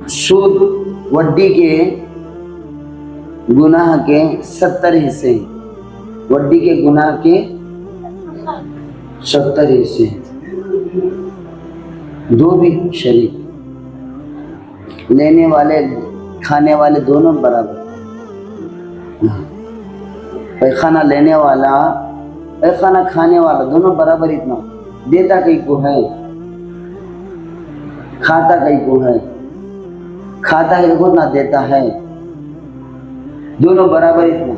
سود وڈی کے گناہ کے 70 حصے ہیں، وڈی کے گناہ کے 70 حصے ہیں، دو بھی شریک، لینے والے کھانے والے دونوں برابر، پیخانہ لینے والا پیخانہ کھانے والا دونوں برابر، اتنا دیتا کئی کو ہے، کھاتا کئی کو ہے، کھاتا ہے کو نہ دیتا ہے، دونوں برابر اتنا۔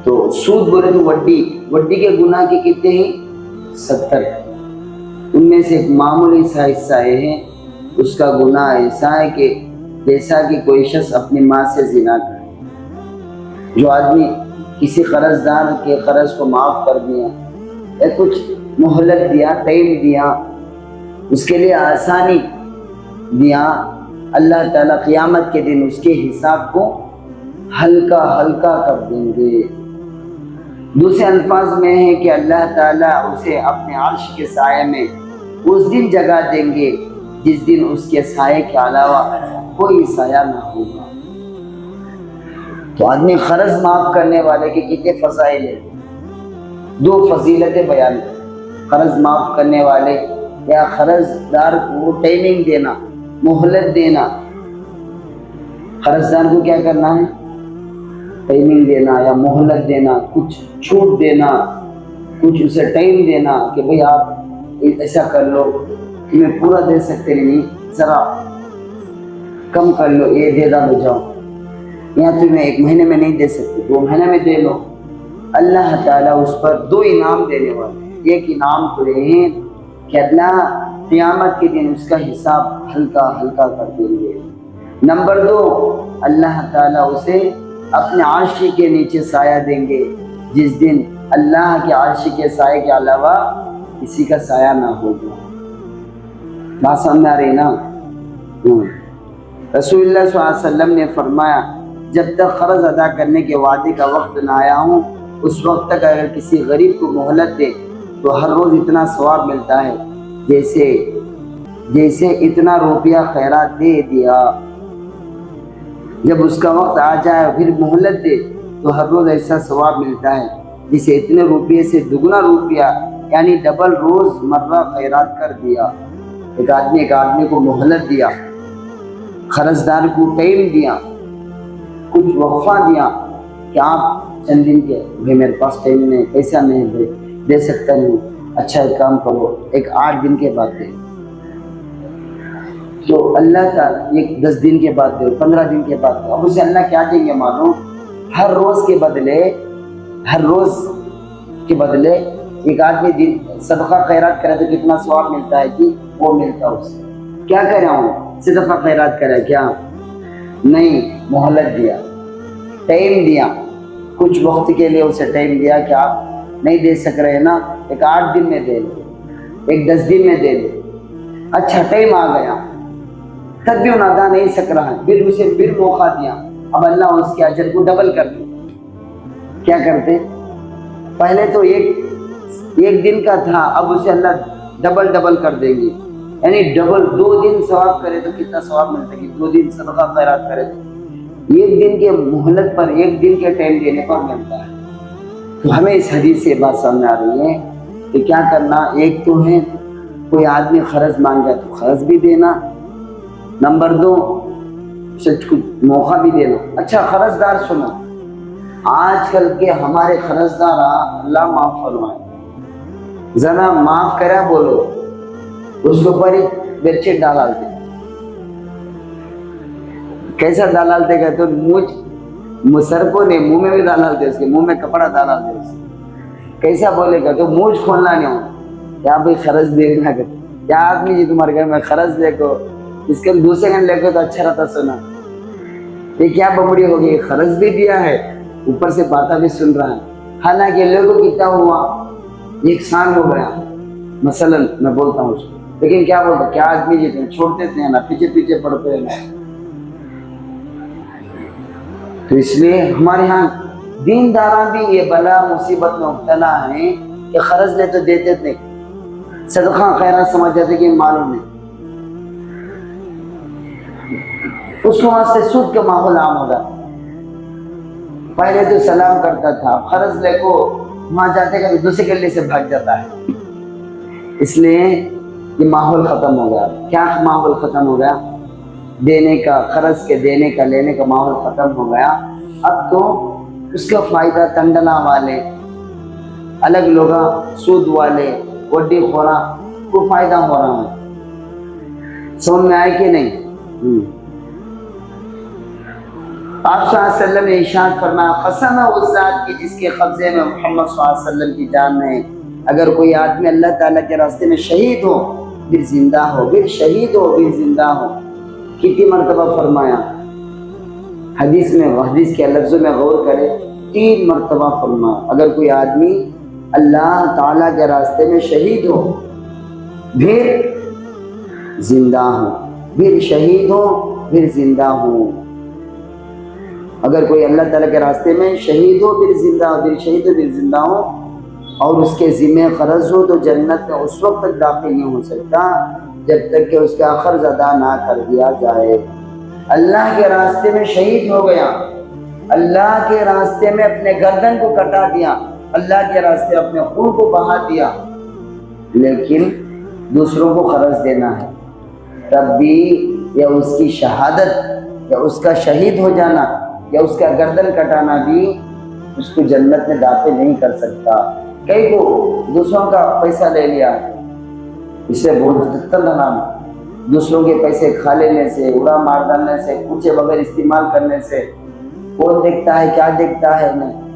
تو سود بولے تو وڈی کے گناہ کے کتنے ہیں؟ 70۔ ان میں سے ایک معمولی سا حصہ یہ ہے، اس کا گناہ ایسا ہے کہ جیسا کہ کوئی شخص اپنی ماں سے زنا کرے۔ جو آدمی کسی قرض دار کے قرض کو معاف کر دیا یا کچھ مہلت دیا، ٹائم دیا، اس کے لیے آسانی دیا، اللہ تعالیٰ قیامت کے دن اس کے حساب کو ہلکا ہلکا کر دیں گے۔ دوسرے الفاظ میں ہے کہ اللہ تعالیٰ اسے اپنے عرش کے سائے میں اس دن جگہ دیں گے جس دن اس کے سائے کے علاوہ کوئی سایہ نہ ہوگا۔ تو آدمی قرض معاف کرنے والے کے کتنے فضائل ہیں؟ 2 فضیلتیں بیان کریں۔ قرض معاف کرنے والے یا قرض دار کو ٹائمنگ دینا، مہلت دینا۔ قرض دار کو کیا کرنا ہے؟ ٹائمنگ دینا یا مہلت دینا، کچھ چھوٹ دینا، کچھ اسے ٹائم دینا کہ بھئی آپ ایسا کر لو، تمہیں پورا دے سکتے نہیں، ذرا کم کر لو، یہ دے دا ہو جاؤ، یا تمہیں 1 مہینے میں نہیں دے سکتے 2 مہینے میں دے لو۔ اللہ تعالیٰ اس پر 2 انعام دینے والے۔ ایک انعام تو یہ ہے کہ اللہ قیامت کے دن اس کا حساب ہلکا ہلکا کر دیں گے۔ نمبر 2، اللہ تعالیٰ اسے اپنے عرش کے نیچے سایہ دیں گے جس دن اللہ کے عرش کے سائے کے علاوہ کسی کا سایہ نہ ہوگا۔ بات سمجھ آ رہی نا؟ رسول اللہ صلی اللہ علیہ وسلم نے فرمایا، جب تک قرض ادا کرنے کے وعدے کا وقت نہ آیا ہوں اس وقت تک اگر کسی غریب کو مہلت دے تو ہر روز اتنا ثواب ملتا ہے جیسے اتنا روپیہ خیرات دے دیا۔ جب اس کا وقت آ جائے پھر مہلت دے تو ہر روز ایسا ثواب ملتا ہے جسے اتنے روپیے سے دگنا روپیہ، یعنی ڈبل روز مرہ خیرات کر دیا۔ ایک آدمی کو مہلت دیا، قرض دار کو ٹائم دیا، کچھ وقفہ دیا کہ آپ چند دن کے بھائی میرے پاس ٹائم نہیں، پیسہ نہیں دے سکتا نہیں، اچھا ایک کام کرو 8 دن کے بعد دے، تو اللہ تعالیٰ 10 دن کے بعد دے، 15 دن کے بعد دے۔ اب اسے اللہ کیا دیں گے معلوم؟ ہر روز کے بدلے ایک آدمی صدقہ خیرات کرے تو کتنا ثواب ملتا ہے کہ وہ ملتا اسے۔ کیا کہہ رہا ہوں؟ صدقہ خیرات کرے کیا نہیں، مہلت دیا، ٹائم دیا، کچھ وقت کے لیے اسے ٹائم دیا کہ آپ نہیں دے سک رہے نا، 8 دن میں دے لو، 10 دن میں دے لو۔ اچھا ٹائم آ گیا تب بھی انہیں ادا نہیں سک رہا ہے، پھر موقع دیا، اب اللہ اس کے اجر کو ڈبل کر دے۔ کیا کرتے؟ پہلے تو ایک دن کا تھا، اب اسے اللہ ڈبل کر دیں گے، یعنی ڈبل 2 دن ثواب کرے تو کتنا ثواب ملتا ہے کہ 2 دن صدقہ خیرات کرے تو 1 دن کے مہلت پر 1 دن کے ٹائم دینے پر ملتا ہے۔ تو ہمیں اس حدیث سے بات سامنے آ رہی ہے کہ کیا کرنا، ایک تو ہے کوئی آدمی قرض مانگا تو قرض بھی دینا، نمبر 2 اسے کچھ موقع بھی دینا۔ اچھا قرض دار سنو، آج کل کے ہمارے قرض دار اللہ معاف فرمائے، ذرا معاف کرا بولو اس کے اوپر ہی برچٹ ڈالتے، کیسا ڈالتے گا تو سر کو نہیں، منہ میں بھی ڈالتے، اس کے منہ میں کپڑا ڈالتے، کیسا بولے گا تو منہ کھولنا نہیں ہو کیا بھائی قرض دینا کر کیا آدمی جی تمہارے گھر میں قرض لے کو اس کے دوسرے گھر لے کو تو اچھا رہتا سنا، یہ کیا بمڑی ہوگی، قرض بھی دیا ہے اوپر سے باتیں بھی سن رہا ہے، حالانکہ لوگوں کو کتنا ہوا 1 سال ہو گیا مثلا میں بولتا ہوں اس کو، لیکن کیا بولتا کیا آدمی جی تم چھوڑتے تھے نا، پیچھے پڑتے ہیں نا۔ تو اس لیے ہمارے ہاں دینداران بھی یہ بلا مصیبت میں مبتلا ہیں کہ قرض لے تو دیتے تھے، صدقہ خیرات سمجھ جاتے کہ معلوم نہیں، اس کو وہاں سے سود کا ماحول عام ہو رہا. پہلے تو سلام کرتا تھا، قرض لے کو وہاں جاتے کہ دوسرے گلے سے بھاگ جاتا ہے. اس لیے یہ ماحول ختم ہو گیا. کیا ماحول ختم ہو گیا؟ دینے کا، قرض کے دینے کا لینے کا ماحول ختم ہو گیا. اب تو اس کا فائدہ ٹنڈنا والے الگ لوگ، سود والے وڈی خورا کو فائدہ ہو رہا ہے. سمجھ میں آئے کہ نہیں؟ آپ صلی اللہ علیہ وسلم نے ارشاد فرمایا، قسم ہے اس ذات کی جس کے قبضے میں محمد صلی اللہ علیہ وسلم کی جان ہے، اگر کوئی آدمی اللہ تعالیٰ کے راستے میں شہید ہو پھر زندہ ہو، پھر شہید ہو پھر زندہ ہو. کتنی مرتبہ فرمایا؟ حدیث میں، حدیث کے لفظوں میں غور کرے، 3 مرتبہ فرمایا. اگر کوئی آدمی اللہ تعالیٰ کے راستے میں شہید ہو پھر زندہ ہو، پھر شہید ہو پھر زندہ ہو. اگر کوئی اللہ تعالیٰ کے راستے میں شہید ہو پھر زندہ ہو، پھر شہید ہو پھر زندہ ہو، اور اس کے ذمہ قرض ہو تو جنت میں اس وقت تک داخل نہیں ہو سکتا جب تک کہ اس کا قرض ادا نہ کر دیا جائے. اللہ کے راستے میں شہید ہو گیا، اللہ کے راستے میں اپنے گردن کو کٹا دیا، اللہ کے راستے اپنے خون کو بہا دیا، لیکن دوسروں کو قرض دینا ہے، تب بھی یا اس کی شہادت یا اس کا شہید ہو جانا یا اس کا گردن کٹانا بھی اس کو جنت میں داخل نہیں کر سکتا. کئی کو دوسروں کا پیسہ لے لیا، اسے بہت نام، دوسروں کے پیسے کھا لینے سے، اڑا مار ڈالنے سے، پوچھے بغیر استعمال کرنے سے، کون دیکھتا ہے کیا دیکھتا ہے. نہیں،